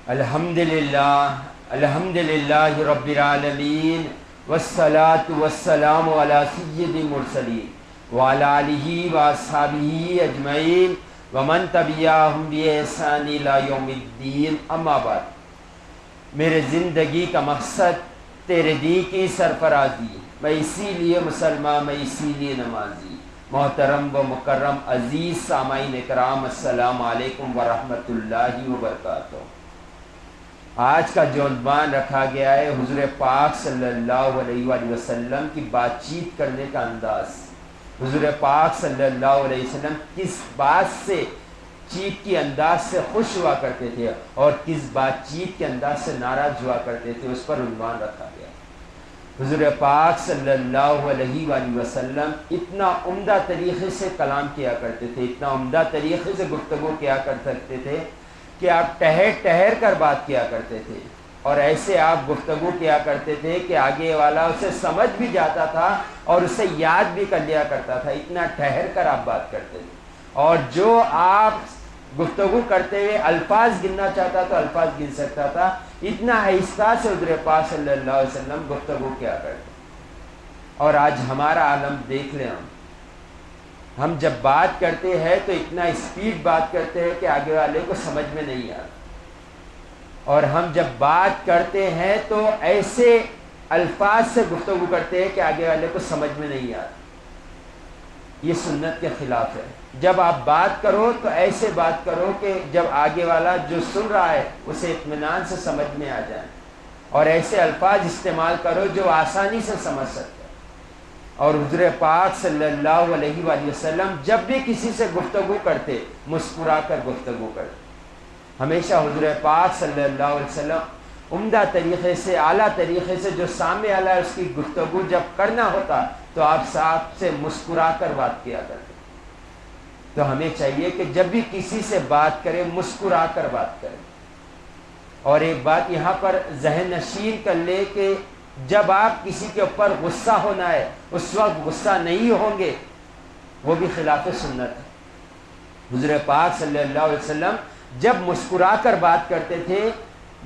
الحمدللہ رب العالمین والصلاة والسلام علی سید المرسلین وعلی آلہ واصحابہ اجمعین ومن تبعہم بإحسان الی یوم الدین، اما بعد۔ میرے زندگی کا مقصد تیرے دین کی سرفرازی، میں اسی لیے مسلمان، میں اسی لیے نمازی۔ محترم و مکرم عزیز سامعین اکرام، السلام علیکم ورحمۃ اللہ وبرکاتہ۔ آج کا جو عنوان رکھا گیا ہے حضور پاک صلی اللہ علیہ وآلہ وسلم کی بات چیت کرنے کا انداز۔ حضور پاک صلی اللہ علیہ وسلم کس بات سے چیت کی انداز سے خوش ہوا کرتے تھے اور کس بات چیت کے انداز سے ناراض ہوا کرتے تھے، اس پر عنوان رکھا گیا۔ حضور پاک صلی اللہ علیہ وآلہ وسلم اتنا عمدہ طریقے سے کلام کیا کرتے تھے، اتنا عمدہ طریقے سے گفتگو کیا کر سکتے تھے کہ آپ ٹہر ٹہر کر بات کیا کرتے تھے، اور ایسے آپ گفتگو کیا کرتے تھے کہ آگے والا اسے سمجھ بھی جاتا تھا اور اسے یاد بھی کر لیا کرتا تھا، اتنا ٹہر کر آپ بات کرتے تھے۔ اور جو آپ گفتگو کرتے ہوئے الفاظ گننا چاہتا تو الفاظ گن سکتا تھا، اتنا آہستہ سے حضور پاک صلی اللہ علیہ وسلم گفتگو کیا کرتے۔ اور آج ہمارا عالم دیکھ لیں، ہم جب بات کرتے ہیں تو اتنا اسپیڈ بات کرتے ہیں کہ آگے والے کو سمجھ میں نہیں آتا، اور ہم جب بات کرتے ہیں تو ایسے الفاظ سے گفتگو کرتے ہیں کہ آگے والے کو سمجھ میں نہیں آتا۔ یہ سنت کے خلاف ہے۔ جب آپ بات کرو تو ایسے بات کرو کہ جب آگے والا جو سن رہا ہے اسے اطمینان سے سمجھ میں آ جائے، اور ایسے الفاظ استعمال کرو جو آسانی سے سمجھ سکتے۔ اور حضور پاک صلی اللہ علیہ وآلہ وسلم جب بھی کسی سے گفتگو کرتے مسکرا کر گفتگو کرتے۔ ہمیشہ حضور پاک صلی اللہ علیہ وسلم عمدہ طریقے سے، اعلیٰ طریقے سے، جو سامنے والا ہے اس کی گفتگو جب کرنا ہوتا تو آپ صاحب سے مسکرا کر بات کیا کرتے۔ تو ہمیں چاہیے کہ جب بھی کسی سے بات کریں مسکرا کر بات کریں۔ اور ایک بات یہاں پر ذہن نشین کر لے کہ جب آپ کسی کے اوپر غصہ ہونا ہے اس وقت غصہ نہیں ہوں گے، وہ بھی خلاف سنت ہے۔ حضور پاک صلی اللہ علیہ وسلم جب مسکرا کر بات کرتے تھے،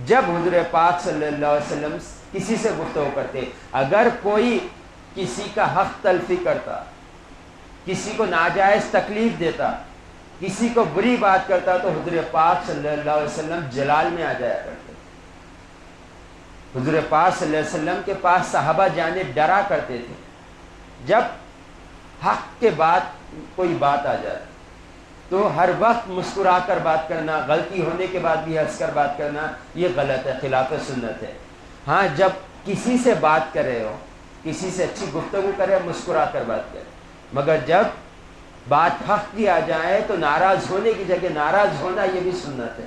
جب حضور پاک صلی اللہ علیہ وسلم کسی سے گفتگو کرتے، اگر کوئی کسی کا حق تلفی کرتا، کسی کو ناجائز تکلیف دیتا، کسی کو بری بات کرتا، تو حضور پاک صلی اللہ علیہ وسلم جلال میں آ جایا کرتے۔ حضور پاک صلی اللہ علیہ وسلم کے پاس صحابہ جانے ڈرا کرتے تھے، جب حق کے بعد کوئی بات آ جائے تو ہر وقت مسکرا کر بات کرنا، غلطی ہونے کے بعد بھی ہنس کر بات کرنا، یہ غلط ہے، خلاف سنت ہے۔ ہاں، جب کسی سے بات کر رہے ہو، کسی سے اچھی گفتگو کرے، مسکرا کر بات کرے، مگر جب بات حق کی آ جائے تو ناراض ہونے کی جگہ ناراض ہونا، یہ بھی سنت ہے۔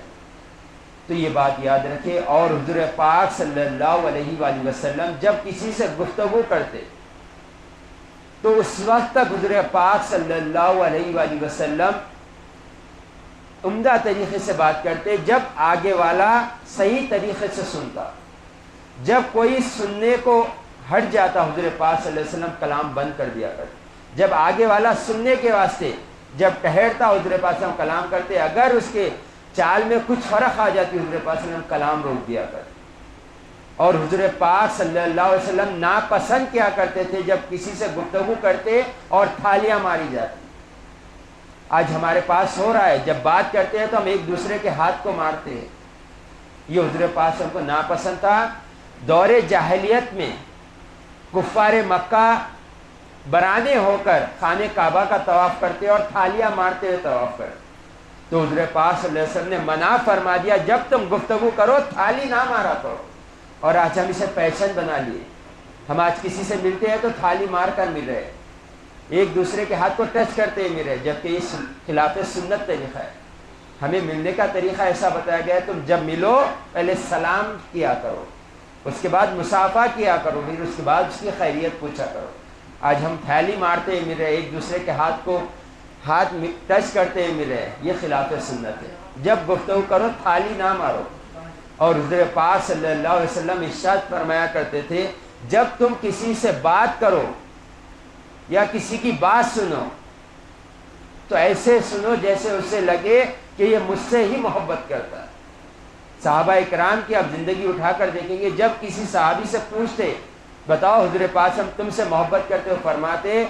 تو یہ بات یاد رکھے۔ اور حضور پاک صلی اللہ علیہ وآلہ وسلم جب کسی سے گفتگو کرتے تو اس وقت تک حضور پاک صلی اللہ علیہ وآلہ وسلم عمدہ طریقے سے بات کرتے جب آگے والا صحیح طریقے سے سنتا۔ جب کوئی سننے کو ہٹ جاتا حضور پاک صلی اللہ علیہ وسلم کلام بند کر دیا کرتے۔ جب آگے والا سننے کے واسطے جب ٹہرتا حضور پاک صلی اللہ علیہ وسلم کلام کرتے، اگر اس کے چال میں کچھ فرق آ جاتی حضور پاک صلی اللہ علیہ وسلم کلام روک دیا کرتے۔ اور حضور پاک صلی اللہ علیہ وسلم ناپسند کیا کرتے تھے جب کسی سے گفتگو کرتے اور تھالیاں ماری جاتی۔ آج ہمارے پاس ہو رہا ہے، جب بات کرتے ہیں تو ہم ایک دوسرے کے ہاتھ کو مارتے ہیں، یہ حضور پاک صلی اللہ علیہ وسلم کو ناپسند تھا۔ دور جاہلیت میں کفار مکہ برانے ہو کر خانہ کعبہ کا طواف کرتے اور تھالیاں مارتے ہوئے طواف کرتے، تو حضور پاک صلی اللہ علیہ وسلم نے منع فرما دیا، جب تم گفتگو کرو تھالی نہ مارا کرو۔ اور آج ہم اسے پیشن بنا لیے، ہم آج کسی سے ملتے ہیں تو تھالی مار کر مل رہے، ایک دوسرے کے ہاتھ کو ٹچ کرتے ہوئے مل رہے، جبکہ یہ خلاف سنت طریقہ ہے۔ ہمیں ملنے کا طریقہ ایسا بتایا گیا ہے، تم جب ملو پہلے سلام کیا کرو، اس کے بعد مصافحہ کیا کرو، پھر اس کے بعد اس کی خیریت پوچھا کرو۔ آج ہم تھیلی مارتے ہوئے مل رہے، ایک دوسرے کے ہاتھ کو ہاتھ ٹچ کرتے ہوئے مل رہے، یہ خلاف سنت ہے۔ جب گفتگو کرو تھالی نہ مارو۔ اور حضور پاک صلی اللہ علیہ وسلم ارشاد فرمایا کرتے تھے، جب تم کسی سے بات کرو یا کسی کی بات سنو تو ایسے سنو جیسے اسے لگے کہ یہ مجھ سے ہی محبت کرتا ہے۔ صحابہ اکرام کی آپ زندگی اٹھا کر دیکھیں گے، جب کسی صحابی سے پوچھتے بتاؤ حضور پاک ہم تم سے محبت کرتے ہو، فرماتے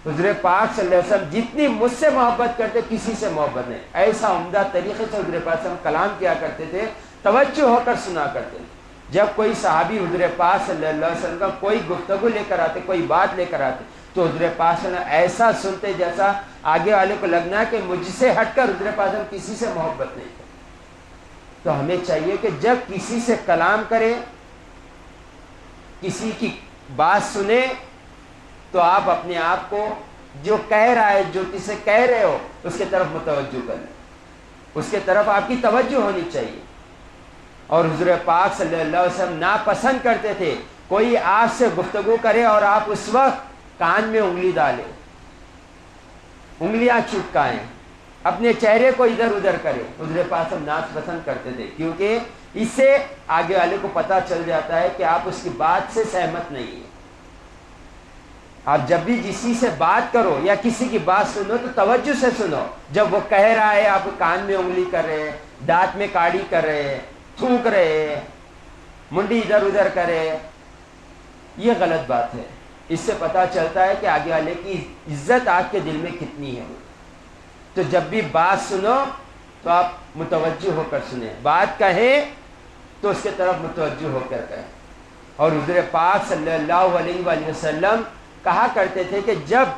حضور پاک صلی اللہ علیہ وسلم جتنی مجھ سے محبت کرتے کسی سے محبت نہیں. ایسا عمدہ طریقے سے حضور پاک صلی اللہ علیہ وسلم کلام کیا کرتے تھے، توجہ ہو کر سنا کرتے تھے. جب کوئی صحابی حضور پاک صلی اللہ علیہ وسلم کا کوئی گفتگو لے کر آتے، کوئی بات لے کر آتے، تو حضور پاک صلی اللہ علیہ وسلم ایسا سنتے جیسا آگے والے کو لگنا کہ مجھ سے ہٹ کر حضور پاک صلی اللہ علیہ وسلم کسی سے محبت نہیں کرتے. تو ہمیں چاہیے کہ جب کسی سے کلام کریں، کسی کی بات سنیں، تو آپ اپنے آپ کو جو کہہ رہا ہے، جو کسے کہہ رہے ہو اس کے طرف متوجہ کر لیں، اس کے طرف آپ کی توجہ ہونی چاہیے. اور حضور پاک صلی اللہ علیہ وسلم ناپسند کرتے تھے کوئی آپ سے گفتگو کرے اور آپ اس وقت کان میں انگلی ڈالیں، انگلیاں چپکائیں، اپنے چہرے کو ادھر ادھر کرے. حضور پاک ہم ناپسند کرتے تھے، کیونکہ اس سے آگے والے کو پتہ چل جاتا ہے کہ آپ اس کی بات سے سہمت نہیں ہیں. آپ جب بھی کسی سے بات کرو یا کسی کی بات سنو تو توجہ سے سنو. جب وہ کہہ رہا ہے آپ کان میں انگلی کر رہے ہیں، دانت میں کاڑی کر رہے ہیں، تھوک رہے ہیں، منڈی ادھر ادھر کرے، یہ غلط بات ہے. اس سے پتہ چلتا ہے کہ آگے والے کی عزت آپ کے دل میں کتنی ہے. تو جب بھی بات سنو تو آپ متوجہ ہو کر سنیں، بات کہیں تو اس کے طرف متوجہ ہو کر کہیں. اور حضور پاک صلی اللہ علیہ وآلہ وسلم کہا کرتے تھے کہ جب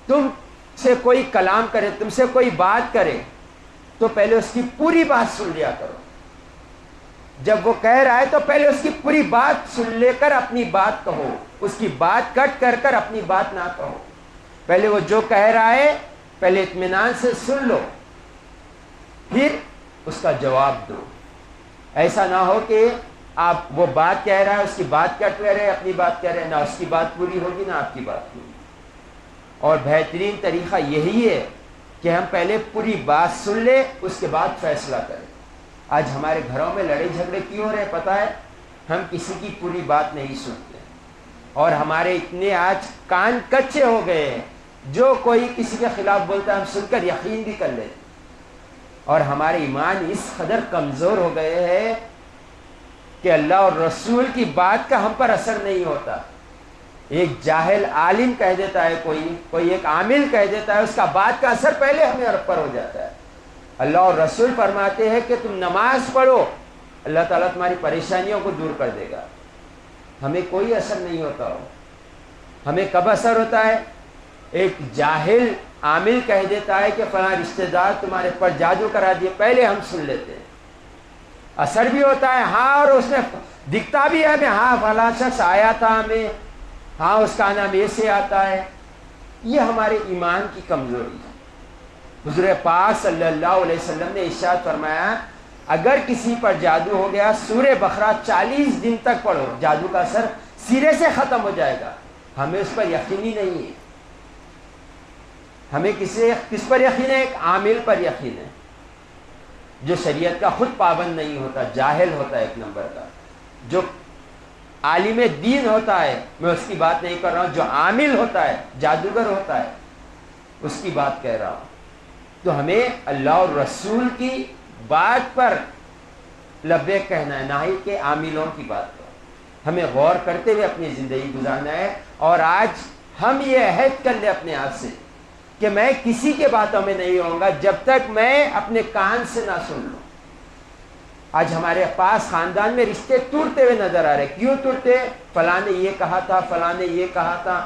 تم سے کوئی کلام کرے، تم سے کوئی بات کرے، تو پہلے اس کی پوری بات سن لیا کرو. جب وہ کہہ رہا ہے تو پہلے اس کی پوری بات سن لے کر اپنی بات کہو، اس کی بات کٹ کر کر اپنی بات نہ کہو. پہلے وہ جو کہہ رہا ہے پہلے اطمینان سے سن لو، پھر اس کا جواب دو. ایسا نہ ہو کہ آپ وہ بات کہہ رہا ہے، اس کی بات کٹ رہے، اپنی بات کہہ رہے، نہ اس کی بات پوری ہوگی نہ آپ کی بات ہوگی. اور بہترین طریقہ یہی ہے کہ ہم پہلے پوری بات سن لیں، اس کے بعد فیصلہ کریں. آج ہمارے گھروں میں لڑائی جھگڑے کیوں ہو رہے پتہ ہے؟ ہم کسی کی پوری بات نہیں سنتے، اور ہمارے اتنے آج کان کچے ہو گئے ہیں، جو کوئی کسی کے خلاف بولتا ہے ہم سن کر یقین بھی کر لیتے. اور ہمارے ایمان اس قدر کمزور ہو گئے ہیں کہ اللہ اور رسول کی بات کا ہم پر اثر نہیں ہوتا. ایک جاہل عالم کہہ دیتا ہے، کوئی ایک عامل کہہ دیتا ہے، اس کا بات کا اثر پہلے ہمیں پر ہو جاتا ہے. اللہ اور رسول فرماتے ہیں کہ تم نماز پڑھو، اللہ تعالیٰ تمہاری پریشانیوں کو دور کر دے گا. ہمیں کوئی اثر نہیں ہوتا ہو. ہمیں کب اثر ہوتا ہے؟ ایک جاہل عامل کہہ دیتا ہے کہ فلاں رشتہ دار تمہارے پر جادو کرا دیے، پہلے ہم سن لیتے ہیں، اثر بھی ہوتا ہے. ہاں، اور اس میں دکھتا بھی ہے ہمیں، ہاں فلاں شخص آیا تھا ہمیں، ہاں اس کا نام ایسے آتا ہے. یہ ہمارے ایمان کی کمزوری ہے. حضور پاک صلی اللہ علیہ وسلم نے ارشاد فرمایا اگر کسی پر جادو ہو گیا سورہ بقرہ 40 دن تک پڑھو، جادو کا اثر سرے سے ختم ہو جائے گا. ہمیں اس پر یقین ہی نہیں ہے. ہمیں کس پر یقین ہے؟ ایک عامل پر یقین ہے جو شریعت کا خود پابند نہیں ہوتا، جاہل ہوتا ہے ایک نمبر کا. جو عالم دین ہوتا ہے، میں اس کی بات نہیں کر رہا ہوں، جو عامل ہوتا ہے، جادوگر ہوتا ہے، اس کی بات کہہ رہا ہوں. تو ہمیں اللہ اور رسول کی بات پر لبیک کہنا ہے، نہ ہی کہ عاملوں کی بات پر. ہمیں غور کرتے ہوئے اپنی زندگی گزارنا ہے. اور آج ہم یہ عہد کر لیں اپنے آپ سے کہ میں کسی کے باتوں میں نہیں ہوں گا جب تک میں اپنے کان سے نہ سن لوں. آج ہمارے پاس خاندان میں رشتے ٹوٹتے ہوئے نظر آ رہے. کیوں ٹوٹتے؟ فلاں نے یہ کہا تھا، فلاں نے یہ کہا تھا،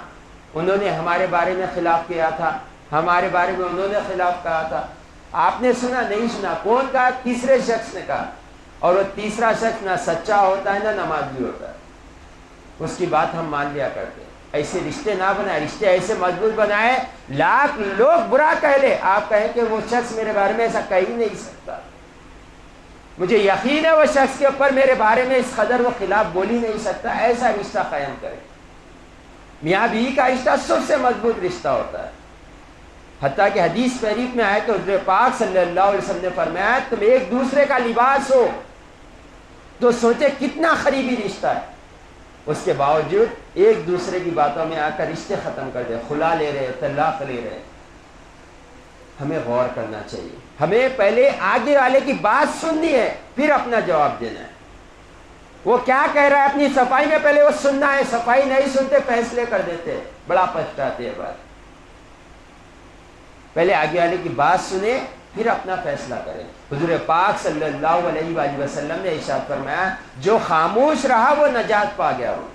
انہوں نے ہمارے بارے میں خلاف کیا تھا، ہمارے بارے میں انہوں نے خلاف کہا تھا. آپ نے سنا نہیں سنا؟ کون کہا؟ تیسرے شخص نے کہا. اور وہ تیسرا شخص نہ سچا ہوتا ہے نہ نمازی ہوتا ہے، اس کی بات ہم مان لیا کرتے. ایسے رشتے نہ بنائے، رشتے ایسے مضبوط بنائے. لاکھ لوگ برا کہہ لے، آپ کہیں کہ وہ شخص میرے بارے میں ایسا کہہ ہی نہیں سکتا، مجھے یقین ہے وہ شخص کے اوپر میرے بارے میں اس قدر وہ خلاف بول ہی نہیں سکتا. ایسا رشتہ قائم کرے. میاں بیوی کا رشتہ سب سے مضبوط رشتہ ہوتا ہے. حتیٰ کہ حدیث شریف میں آئے تو حضرت پاک صلی اللہ علیہ وسلم نے فرمایا تم ایک دوسرے کا لباس ہو. تو سوچے کتنا قریبی رشتہ ہے. اس کے باوجود ایک دوسرے کی باتوں میں آ کر رشتے ختم کر دے، خلا لے رہے، طلاق لے رہے. ہمیں غور کرنا چاہیے. ہمیں پہلے آگے والے کی بات سننی ہے، پھر اپنا جواب دینا ہے. وہ کیا کہہ رہا ہے اپنی صفائی میں پہلے وہ سننا ہے. صفائی نہیں سنتے فیصلے کر دیتے، بڑا پچھتاتے ہیں بات. پہلے آگے والے کی بات سنیں پھر اپنا فیصلہ کریں. حضور پاک صلی اللہ علیہ وآلہ وسلم نے ارشاد فرمایا جو خاموش رہا وہ نجات پا گیا ہو.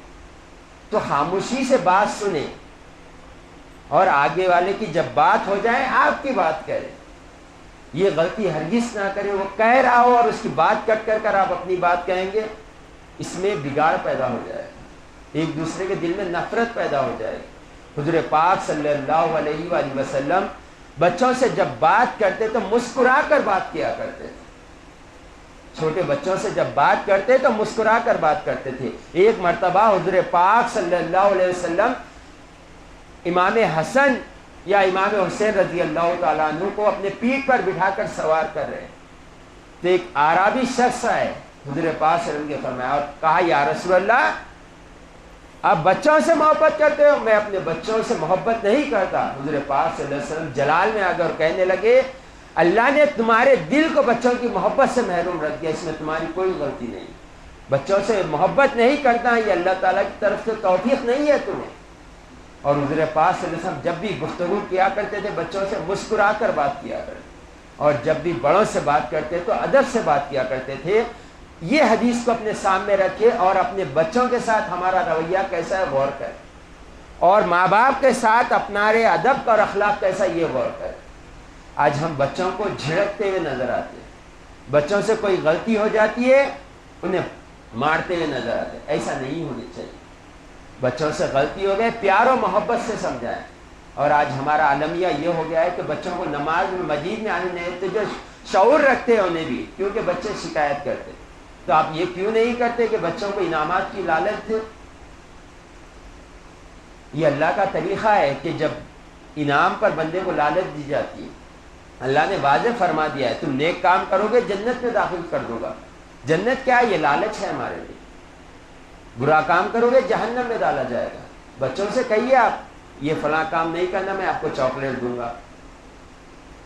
تو خاموشی سے بات سنیں اور آگے والے کی جب بات ہو جائے آپ کی بات کریں. یہ غلطی ہرگز نہ کریں. وہ کہہ رہا ہو اور اس کی بات کٹ کر آپ اپنی بات کہیں گے، اس میں بگاڑ پیدا ہو جائے گا، ایک دوسرے کے دل میں نفرت پیدا ہو جائے گی. حضور پاک صلی اللہ علیہ وآلہ وسلم بچوں سے جب بات کرتے تو مسکرا کر بات کیا کرتے تھے. چھوٹے بچوں سے جب بات کرتے تو مسکرا کر بات کرتے تھے. ایک مرتبہ حضور پاک صلی اللہ علیہ وسلم امام حسن یا امام حسین رضی اللہ تعالیٰ عنہ کو اپنے پیٹھ پر بٹھا کر سوار کر رہے ہیں. تو ایک اعرابی شخص آئے حضور پاک صلی اللہ علیہ وسلم کے فرمایا اور کہا یا رسول اللہ آپ بچوں سے محبت کرتے ہو؟ میں اپنے بچوں سے محبت نہیں کرتا. حضور پاک صلی اللہ علیہ وسلم جلال میں آ کر کہنے لگے اللہ نے تمہارے دل کو بچوں کی محبت سے محروم رکھ دیا، اس میں تمہاری کوئی غلطی نہیں. بچوں سے محبت نہیں کرتا یہ اللہ تعالیٰ کی طرف سے توفیق نہیں ہے تمہیں. اور حضور پاک صلی اللہ علیہ وسلم جب بھی گفتگو کیا کرتے تھے بچوں سے مسکرا کر بات کیا کرتے، اور جب بھی بڑوں سے بات کرتے تو ادب سے بات کیا کرتے تھے. یہ حدیث کو اپنے سامنے رکھے اور اپنے بچوں کے ساتھ ہمارا رویہ کیسا ہے غور کریں، اور ماں باپ کے ساتھ اپنا رہے ادب کا اور اخلاق کیسا یہ غور کریں. آج ہم بچوں کو جھڑکتے ہوئے نظر آتے ہیں، بچوں سے کوئی غلطی ہو جاتی ہے انہیں مارتے ہوئے نظر آتے ہیں. ایسا نہیں ہونا چاہیے. بچوں سے غلطی ہو گئے پیار و محبت سے سمجھائیں. اور آج ہمارا عالمیہ یہ ہو گیا ہے کہ بچوں کو نماز میں مسجد میں آنے نہیں دیتے، جو شعور رکھتے ہیں انہیں بھی، کیونکہ بچے شکایت کرتے. تو آپ یہ کیوں نہیں کرتے کہ بچوں کو انعامات کی لالچ دے؟ یہ اللہ کا طریقہ ہے کہ جب انعام پر بندے کو لالچ دی جاتی ہے، اللہ نے واضح فرما دیا ہے تم نیک کام کرو گے جنت میں داخل کر دوں گا. جنت کیا ہے؟ یہ لالچ ہے ہمارے لیے. برا کام کرو گے جہنم میں ڈالا جائے گا. بچوں سے کہیے آپ یہ فلاں کام نہیں کرنا میں آپ کو چاکلیٹ دوں گا،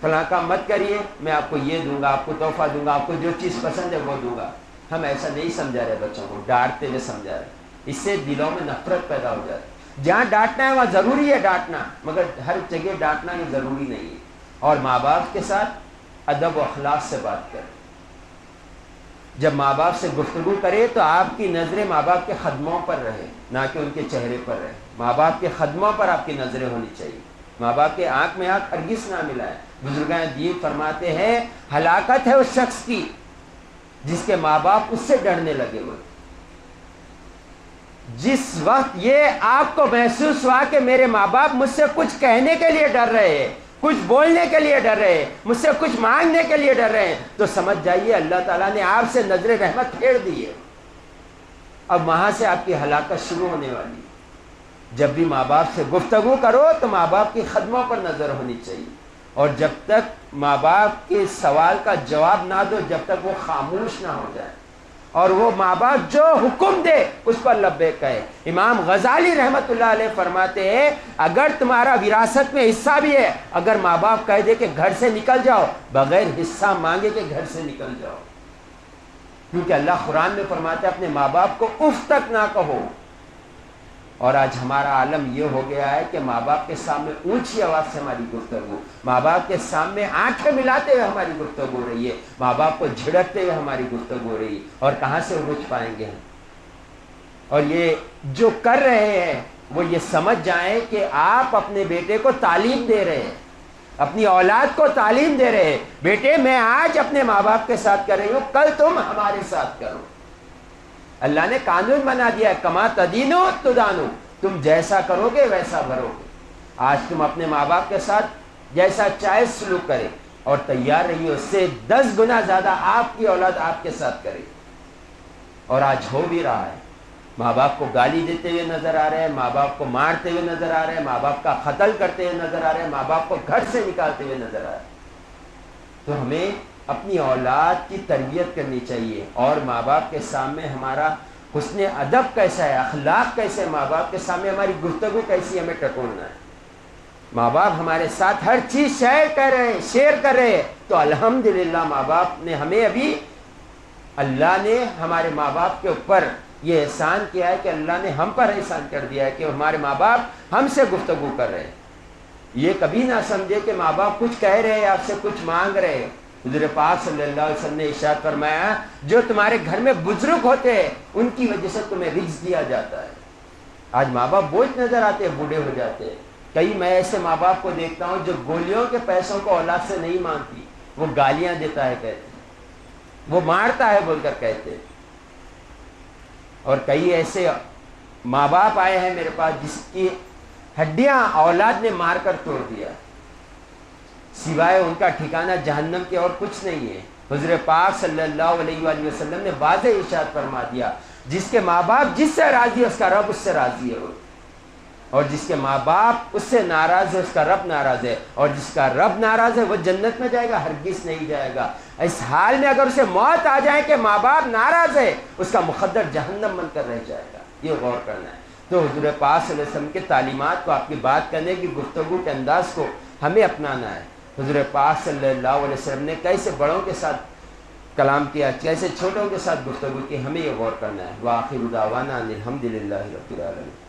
فلاں کام مت کریے میں آپ کو یہ دوں گا، آپ کو تحفہ دوں گا، آپ کو جو چیز پسند ہے وہ دوں گا. ہم ایسا نہیں سمجھا رہے بچوں کو، ڈانٹتے ہوئے سمجھا رہے. اس سے دلوں میں نفرت پیدا ہو جاتی ہے. جہاں ڈانٹنا ہے وہاں ضروری ہے ڈانٹنا، مگر ہر جگہ ڈانٹنا یہ ضروری نہیں ہے. اور ماں باپ کے ساتھ ادب و اخلاق سے بات کریں. جب ماں باپ سے گفتگو کرے تو آپ کی نظریں ماں باپ کے خدموں پر رہے، نہ کہ ان کے چہرے پر رہے. ماں باپ کے خدموں پر آپ کی نظریں ہونی چاہیے. ماں باپ کے آنکھ میں آنکھ ہرگز نہ ملائے. بزرگان دین فرماتے ہیں ہلاکت ہے اس شخص کی جس کے ماں باپ اس سے ڈرنے لگے ہوئے. جس وقت یہ آپ کو محسوس ہوا کہ میرے ماں باپ مجھ سے کچھ کہنے کے لیے ڈر رہے ہیں، کچھ بولنے کے لیے ڈر رہے ہیں، مجھ سے کچھ مانگنے کے لیے ڈر رہے ہیں، تو سمجھ جائیے اللہ تعالیٰ نے آپ سے نظر رحمت پھیر دی ہے. اب وہاں سے آپ کی ہلاکت شروع ہونے والی ہے. جب بھی ماں باپ سے گفتگو کرو تو ماں باپ کی خدموں پر نظر ہونی چاہیے. اور جب تک ماں باپ کے سوال کا جواب نہ دو جب تک وہ خاموش نہ ہو جائے، اور وہ ماں باپ جو حکم دے اس پر لبیک کہے. امام غزالی رحمت اللہ علیہ فرماتے ہیں اگر تمہارا وراثت میں حصہ بھی ہے، اگر ماں باپ کہہ دے کہ گھر سے نکل جاؤ، بغیر حصہ مانگے کہ گھر سے نکل جاؤ. کیونکہ اللہ قرآن میں فرماتا ہے اپنے ماں باپ کو اف تک نہ کہو. اور آج ہمارا عالم یہ ہو گیا ہے کہ ماں باپ کے سامنے اونچی آواز سے ہماری گفتگو، ماں باپ کے سامنے آنکھیں ملاتے ہوئے ہماری گفتگو ہو رہی ہے، ماں باپ کو جھڑکتے ہوئے ہماری گفتگو ہو رہی ہے. اور کہاں سے عروج پائیں گے ہم؟ اور یہ جو کر رہے ہیں وہ یہ سمجھ جائیں کہ آپ اپنے بیٹے کو تعلیم دے رہے ہیں، اپنی اولاد کو تعلیم دے رہے ہیں. بیٹے میں آج اپنے ماں باپ کے ساتھ کر رہی ہوں، کل تم ہمارے ساتھ کرو. اللہ نے قانون بنا دیا ہے کما تدینو تدانو، تم جیسا کرو گے ویسا بھرو گے. آج تم اپنے ماں باپ کے ساتھ جیسا چاہے سلوک کرے اور تیار رہیے اس سے 10 گنا زیادہ آپ کی اولاد آپ کے ساتھ کرے. اور آج ہو بھی رہا ہے. ماں باپ کو گالی دیتے ہوئے نظر آ رہے ہیں، ماں باپ کو مارتے ہوئے نظر آ رہے ہیں، ماں باپ کا قتل کرتے ہوئے نظر آ رہے ہیں، ماں باپ کو گھر سے نکالتے ہوئے نظر آ رہے ہیں. تو ہمیں اپنی اولاد کی تربیت کرنی چاہیے. اور ماں باپ کے سامنے ہمارا حسن ادب کیسا ہے، اخلاق کیسے ہے، ماں باپ کے سامنے ہماری گفتگو کیسی ہمیں ٹٹولنا ہے. ماں باپ ہمارے ساتھ ہر چیز شیئر کر رہے ہیں، تو الحمدللہ ماں باپ نے ہمیں ابھی، اللہ نے ہمارے ماں باپ کے اوپر یہ احسان کیا ہے کہ اللہ نے ہم پر احسان کر دیا ہے کہ ہمارے ماں باپ ہم سے گفتگو کر رہے ہیں۔ یہ کبھی نہ سمجھے کہ ماں باپ کچھ کہہ رہے ہیں، آپ سے کچھ مانگ رہے ہیں۔ حضور پاک صلی اللہ علیہ وسلم نے ارشاد فرمایا، جو تمہارے گھر میں بزرگ ہوتے ہیں ان کی وجہ سے تمہیں رزق دیا جاتا ہے۔ آج ماں باپ بوجھ نظر آتے ہیں، بوڑھے ہو جاتے ہیں۔ کئی میں ایسے ماں باپ کو دیکھتا ہوں جو گولیوں کے پیسوں کو اولاد سے نہیں مانگتی، وہ گالیاں دیتا ہے کہتے ہیں، وہ مارتا ہے بول کر کہتے ہیں۔ اور کئی ایسے ماں باپ آئے ہیں میرے پاس جس کی ہڈیاں اولاد نے مار کر توڑ دیا، سوائے ان کا ٹھکانہ جہنم کے اور کچھ نہیں ہے۔ حضور پاک صلی اللہ علیہ وآلہ وسلم نے واضح ارشاد فرما دیا، جس کے ماں باپ جس سے راضی ہے اس کا رب اس سے راضی ہے، اور جس کے ماں باپ اس سے ناراض ہے اس کا رب ناراض ہے، اور جس کا رب ناراض ہے وہ جنت میں جائے گا، ہرگز نہیں جائے گا۔ اس حال میں اگر اسے موت آ جائے کہ ماں باپ ناراض ہے، اس کا مقدر جہنم بن کر رہ جائے گا۔ یہ غور کرنا ہے۔ تو حضور پاک صلی اللہ علیہ وسلم کے تعلیمات کو، آپ کی بات کرنے کی گفتگو کے انداز کو ہمیں اپنانا ہے۔ حضور پاک صلی اللہ علیہ وسلم نے کیسے بڑوں کے ساتھ کلام کیا، کیسے چھوٹوں کے ساتھ گفتگو کی، ہمیں یہ غور کرنا ہے۔ وآخر دعوانا ان الحمد للہ رب العالمین۔